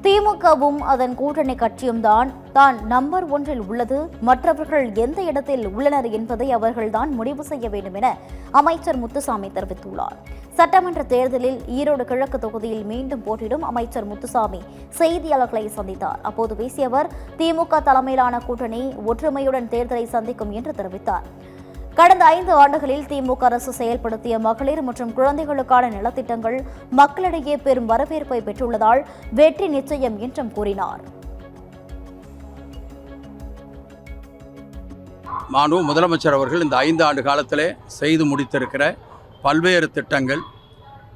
திமுகவும் அதன் கூட்டணி கட்சியும் தான் நம்பர் 1 உள்ளது, மற்றவர்கள் எந்த இடத்தில் உள்ளனர் என்பதை அவர்கள்தான் முடிவு செய்ய வேண்டும் என அமைச்சர் முத்துசாமி தெரிவித்துள்ளார். சட்டமன்ற தேர்தலில் ஈரோடு கிழக்கு தொகுதியில் மீண்டும் போட்டியிடும் அமைச்சர் முத்துசாமி செய்தியாளர்களை சந்தித்தார். அப்போது பேசிய அவர், திமுக தலைமையிலான கூட்டணி ஒற்றுமையுடன் தேர்தலை சந்திக்கும் என்று தெரிவித்தார். கடந்த 5 ஆண்டுகளில் திமுக அரசு செயல்படுத்திய மகளிர் மற்றும் குழந்தைகளுக்கான நலத்திட்டங்கள் மக்களிடையே பெரும் வரவேற்பை பெற்றுள்ளதால் வெற்றி நிச்சயம் என்றும் கூறினார். மாண்பு முதலமைச்சர் அவர்கள் இந்த 5 ஆண்டு காலத்திலே செய்து முடித்திருக்கிற பல்வேறு திட்டங்கள்,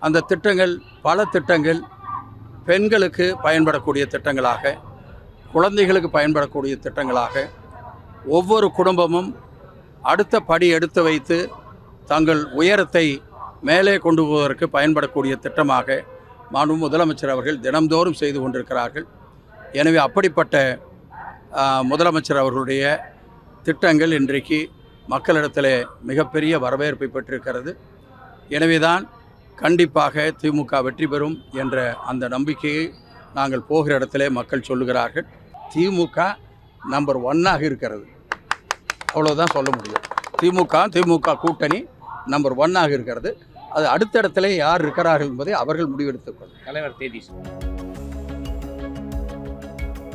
அந்த திட்டங்கள் பல திட்டங்கள் பெண்களுக்கு பயன்படக்கூடிய திட்டங்களாக, குழந்தைகளுக்கு பயன்படக்கூடிய திட்டங்களாக, ஒவ்வொரு குடும்பமும் அடுத்த படி எடுத்து வைத்து தங்கள் உயரத்தை மேலே கொண்டு போவதற்கு பயன்படக்கூடிய திட்டமாக மாண்பு முதலமைச்சர் அவர்கள் தினம்தோறும் செய்து கொண்டிருக்கிறார்கள். எனவே அப்படிப்பட்ட முதலமைச்சர் அவர்களுடைய திட்டங்கள் இன்றைக்கு மக்களிடத்தில் மிகப்பெரிய வரவேற்பை பெற்றிருக்கிறது. எனவேதான் கண்டிப்பாக திமுக வெற்றி பெறும் என்ற அந்த நம்பிக்கையை நாங்கள் போகிற இடத்திலே மக்கள் சொல்லுகிறார்கள். திமுக நம்பர் 1 இருக்கிறது, அவ்வளோதான் சொல்ல முடியும். திமுக கூட்டணி நம்பர் 1 இருக்கிறது. அது அடுத்த இடத்துல யார் இருக்கிறார்கள் என்பதை அவர்கள் முடிவெடுத்துக் கொள்ளும். தலைவர் தேதி